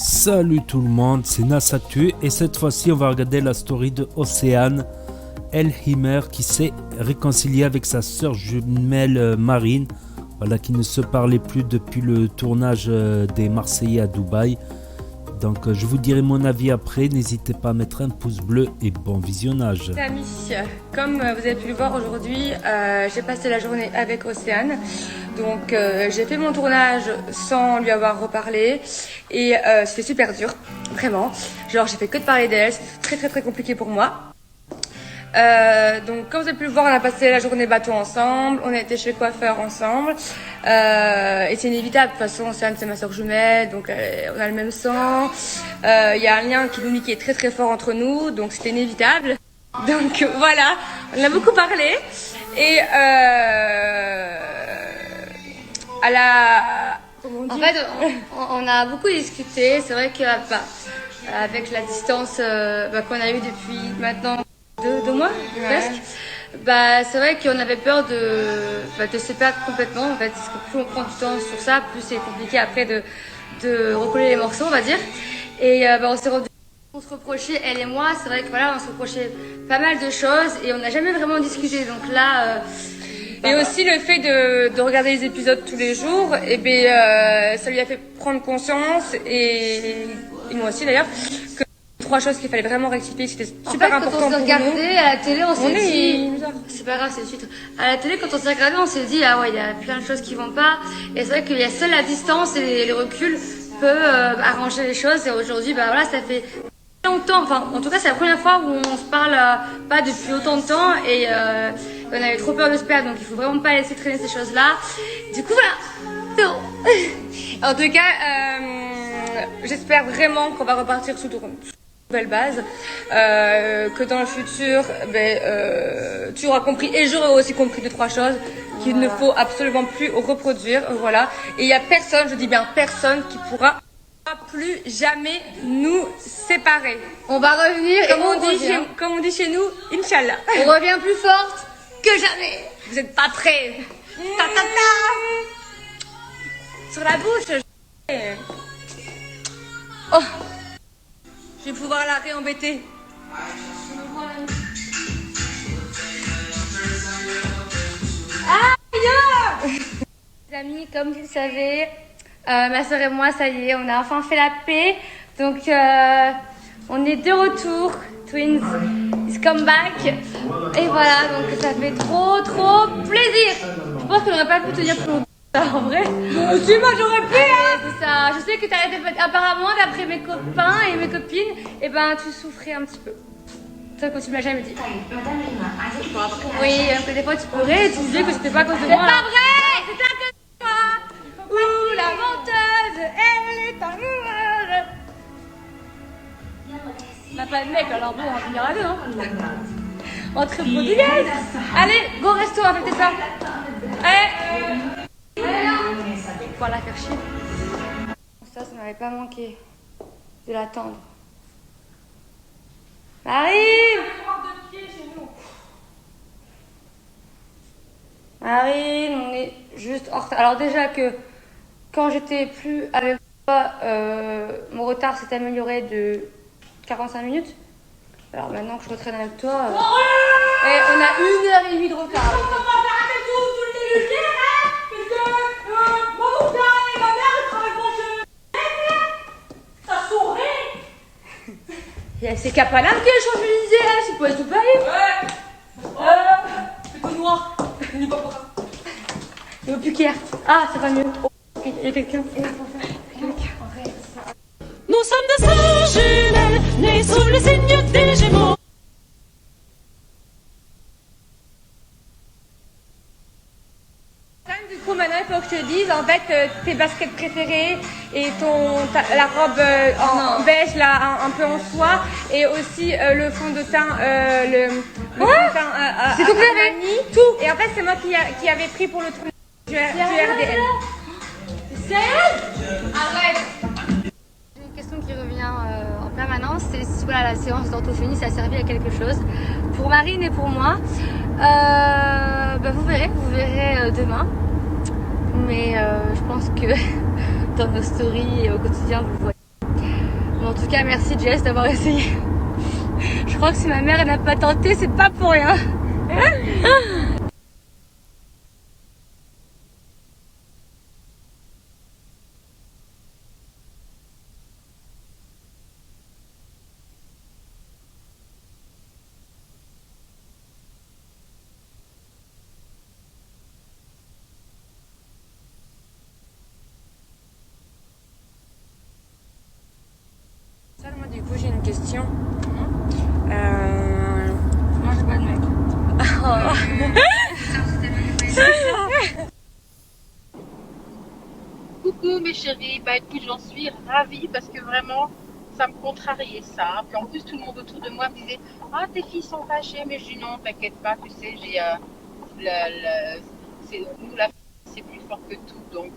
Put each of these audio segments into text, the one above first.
Salut tout le monde, c'est Nassatu et cette fois-ci on va regarder la story de Océane Elhimer qui s'est réconciliée avec sa sœur jumelle Marine, voilà, qui ne se parlait plus depuis le tournage des Marseillais à Dubaï. Donc je vous dirai mon avis après, n'hésitez pas à mettre un pouce bleu et bon visionnage. Amis, comme vous avez pu le voir aujourd'hui, j'ai passé la journée avec Océane. Donc j'ai fait mon tournage sans lui avoir reparlé et c'était super dur, vraiment. Genre j'ai fait que de parler d'elle, c'était très compliqué pour moi. Donc comme vous avez pu le voir, on a passé la journée bateau ensemble, on a été chez le coiffeur ensemble, et c'est inévitable, de toute façon Océane c'est ma soeur jumelle, donc on a le même sang, il y a un lien qui nous lie qui est très fort entre nous, donc c'était inévitable. Donc voilà, on a beaucoup parlé et en fait on a beaucoup discuté. C'est vrai que avec la distance qu'on a eue depuis maintenant deux mois presque, c'est vrai qu'on avait peur de se perdre complètement en fait, parce que plus on prend du temps sur ça, plus c'est compliqué après de recoller les morceaux, on va dire. Et on se reprochait, elle et moi, c'est vrai que voilà, on se reprochait pas mal de choses et on n'a jamais vraiment discuté. Donc là et aussi le fait de regarder les épisodes tous les jours, et ça lui a fait prendre conscience, et moi aussi d'ailleurs, que 3 choses qu'il fallait vraiment rectifier, c'était super important pour nous. Quand on s'est regardé à la télé, on s'est dit, c'est pas grave, c'est le titre. À la télé, quand on s'est regardé, on s'est dit, ah ouais, il y a plein de choses qui vont pas. Et c'est vrai qu'il y a seule la distance et le recul peut arranger les choses. Et aujourd'hui, voilà, ça fait longtemps, enfin, en tout cas, c'est la première fois où on se parle pas depuis autant de temps, et on avait trop peur de se perdre, donc il faut vraiment pas laisser traîner ces choses-là. Du coup, voilà. En tout cas, j'espère vraiment qu'on va repartir sur de nouvelles bases, que dans le futur, tu auras compris, et j'aurai aussi compris 2-3 choses qu'il ne faut absolument plus reproduire, voilà. Et il y a personne, je dis bien personne, qui pourra plus jamais nous séparer. On va revenir, comme on dit chez nous, Inch'Allah. On revient plus forte que jamais. Vous êtes pas prêts? Ta ta ta. Sur la bouche. Oh, je vais pouvoir la réembêter. Aïe! Les amis, comme vous le savez, ma soeur et moi, ça y est, on a enfin fait la paix. Donc, on est de retour. Twins is come back. Et voilà, donc ça fait trop plaisir. Je pense qu'on n'aurait pas pu tenir plus longtemps, en vrai. Si, moi j'aurais pu, hein. C'est ça. Je sais que apparemment, d'après mes copains et mes copines, tu souffrais un petit peu. Ça, que tu me l'as jamais dit. Oui, que des fois tu pleurais et tu disais que c'était pas à cause de moi. C'est pas vrai! C'était à cause de toi! Ouh, la menteuse, elle est amoureuse. On n'a pas de mec, alors bon, on va finir à deux, hein. Entre portugaises. Allez, go resto avec tes soeurs. Pour la faire chier. Ça m'avait pas manqué de l'attendre. Marine! Marine, on est juste en retard. Alors déjà que quand j'étais plus avec toi, mon retard s'est amélioré de 45 minutes. Alors maintenant que je retraîne avec toi, on a 1h30 de retard. On va arrêter tout le week-end, hein, parce que mon oncle et ma mère travaillent pour ça sourit. Il y a ces capalanes qui est Champs-Élysées, là, c'est pas tout pareil. C'est tout noir. Il n'est pas pour ça. Il veut plus qu'hier. Ah, ça va mieux. Oh, il y a quelqu'un. Nous sommes des sœurs jumelles, nées sous le signe des Gémeaux. Du coup, maintenant, il faut que je te dise, en fait, tes baskets préférées et la robe en beige, là, un peu en soie, et aussi le fond de teint, le fond de teint c'est tout Armani. Tout. Et en fait, c'est moi qui avais pris pour le tournage du RDL. C'est elle? Arrête. Une question qui revient en permanence, c'est si la séance d'orthophonie, ça a servi à quelque chose. Pour Marine et pour moi, vous verrez demain. Mais je pense que dans nos stories et au quotidien, vous voyez. En tout cas, merci Jess d'avoir essayé. Je crois que si ma mère elle n'a pas tenté, c'est pas pour rien. Moi, du coup, j'ai une question. Moi j'ai pas de mec. Coucou mes chéris, bah écoute, j'en suis ravie parce que vraiment, ça me contrariait ça. Puis en plus, tout le monde autour de moi me disait, ah tes filles sont fâchées, mais je dis non, t'inquiète pas, tu sais, j'ai nous la c'est plus fort que tout, donc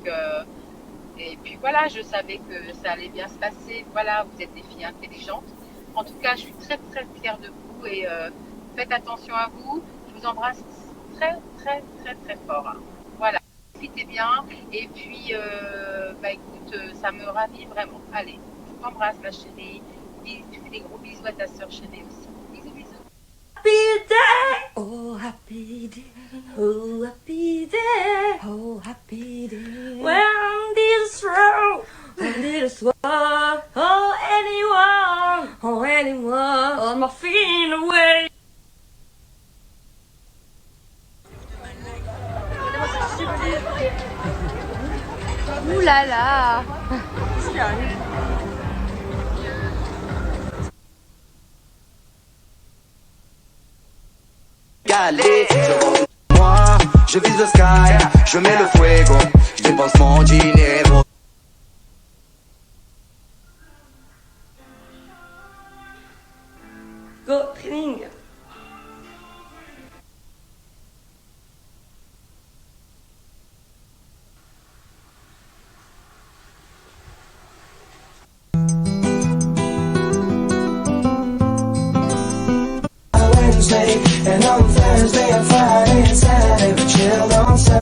et puis voilà, je savais que ça allait bien se passer. Voilà, vous êtes des filles intelligentes. En tout cas, je suis très très fière de vous et faites attention à vous. Je vous embrasse très très très très fort, hein. Voilà, profitez bien et puis bah écoute, ça me ravit vraiment. Allez, je t'embrasse ma chérie. Tu fais des gros bisous à ta soeur chérie aussi. Bisous bisous. Happy day, oh happy day, oh happy day, oh happy day. When this road, when this war, oh anyone, on my feet away. Ouh là là. Moi, je vise le sky, je mets le fuego, je dépense mon dinero. Go training. Wednesday, and on Thursday and Friday and Saturday we chilled on Sunday.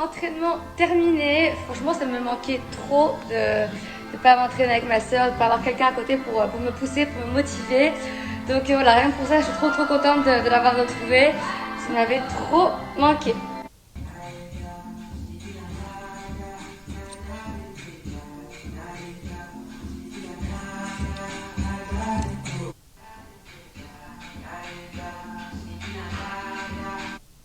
Entraînement terminé. Franchement, ça me manquait trop de ne pas m'entraîner avec ma soeur, de ne pas avoir quelqu'un à côté pour me pousser, pour me motiver. Donc voilà, rien que pour ça, je suis trop contente de l'avoir retrouvé. Ça m'avait trop manqué.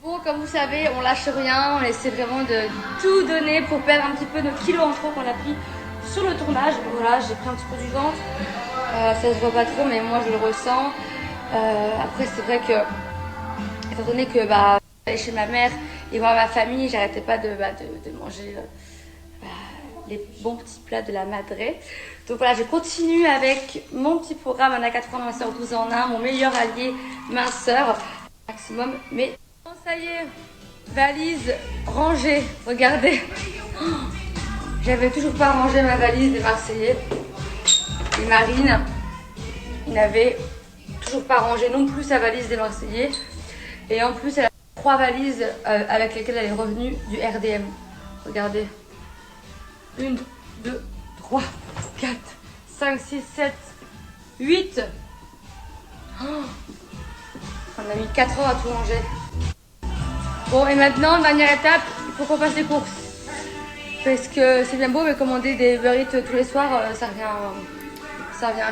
Bon, comme vous savez, on lâche rien, on essaie vraiment de tout donner pour perdre un petit peu nos kilos en trop qu'on a pris sur le tournage. Voilà, j'ai pris un petit peu du ventre, ça se voit pas trop mais moi je le ressens. Après c'est vrai que, étant donné que j'allais chez ma mère et voir ma famille, j'arrêtais pas de manger les bons petits plats de la madré. Donc voilà, je continue avec mon petit programme en A80 minceur 12 en 1, mon meilleur allié minceur maximum. Mais bon, ça y est, valise rangée, regardez. J'avais toujours pas rangé ma valise des Marseillais. Et Marine, il n'avait toujours pas rangé non plus sa valise des Marseillais. Et en plus, elle a 3 valises avec lesquelles elle est revenue du RDM. Regardez. 1, 2, 3, 4, 5, 6, 7, 8. Oh, on a mis 4 heures à tout ranger. Bon, et maintenant, dernière étape, il faut qu'on fasse les courses. Parce que c'est bien beau, mais commander des Uber Eats tous les soirs, ça revient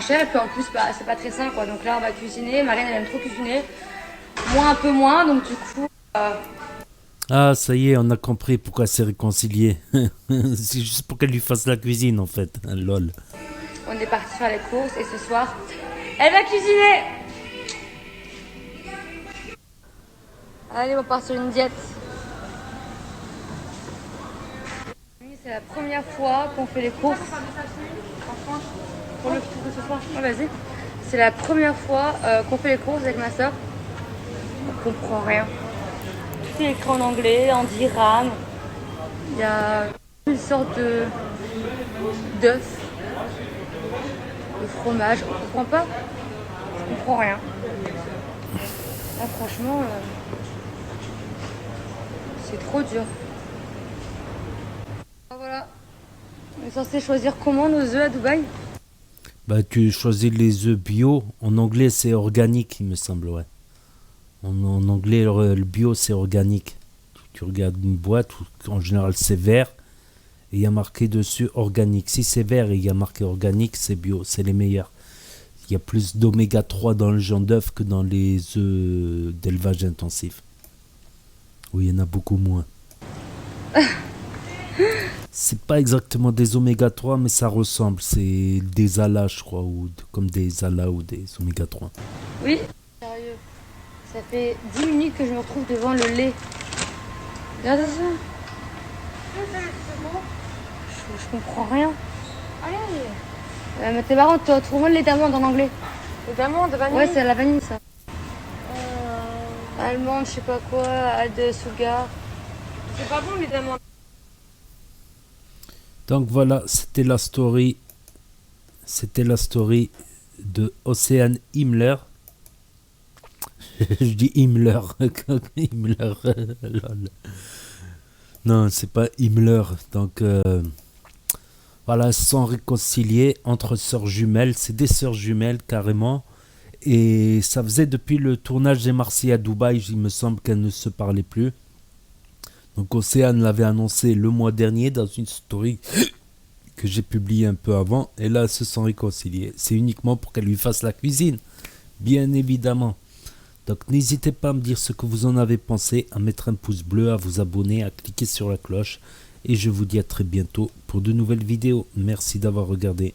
cher. Et puis en plus, c'est pas très sain, quoi. Donc là, on va cuisiner. Marine, elle aime trop cuisiner. Moi, un peu moins. Donc du coup... Ah, ça y est, on a compris pourquoi c'est réconcilié. C'est juste pour qu'elle lui fasse la cuisine, en fait. Lol. On est parti faire les courses et ce soir, elle va cuisiner. Allez, on part sur une diète. C'est la première fois qu'on fait les courses Pour le petit ce soir. Ouais, vas-y. C'est la première fois qu'on fait les courses avec ma soeur. On comprend rien. Tout est écrit en anglais, en dirham. Il y a une sorte d'œuf, de fromage. On comprend pas. Je comprends rien. Là, franchement, c'est trop dur. Voilà. On est censé choisir comment nos œufs à Dubaï? Bah, tu choisis les œufs bio. En anglais, c'est organique, il me semble, ouais. En anglais, le bio, c'est organique. Tu regardes une boîte, en général, c'est vert. Et il y a marqué dessus organique. Si c'est vert et il y a marqué organique, c'est bio. C'est les meilleurs. Il y a plus d'oméga 3 dans le jaune d'œuf que dans les œufs d'élevage intensif. Oui, il y en a beaucoup moins. C'est pas exactement des oméga 3, mais ça ressemble. C'est des alas, je crois, ou comme des alas ou des oméga 3. Oui. Sérieux. Ça fait 10 minutes que je me retrouve devant le lait. Regarde ça. Je comprends rien. Mais t'es marrant, trouve-moi le lait d'amande en anglais. Les d'amandes, vanille. Ouais, c'est à la vanille ça. Allemande, je sais pas quoi, de sugar. C'est pas bon les d'amandes. Donc voilà, c'était la story. C'était la story de Océane Himmler. Je dis Himmler. Himmler. Lol. Non, c'est pas Himmler. Donc voilà, elles se sont réconciliées entre sœurs jumelles. C'est des sœurs jumelles carrément. Et ça faisait depuis le tournage des Marseillais à Dubaï, il me semble qu'elles ne se parlaient plus. Donc Océane l'avait annoncé le mois dernier dans une story que j'ai publiée un peu avant. Et là, elles se sont réconciliées. C'est uniquement pour qu'elle lui fasse la cuisine, bien évidemment. Donc n'hésitez pas à me dire ce que vous en avez pensé, à mettre un pouce bleu, à vous abonner, à cliquer sur la cloche. Et je vous dis à très bientôt pour de nouvelles vidéos. Merci d'avoir regardé.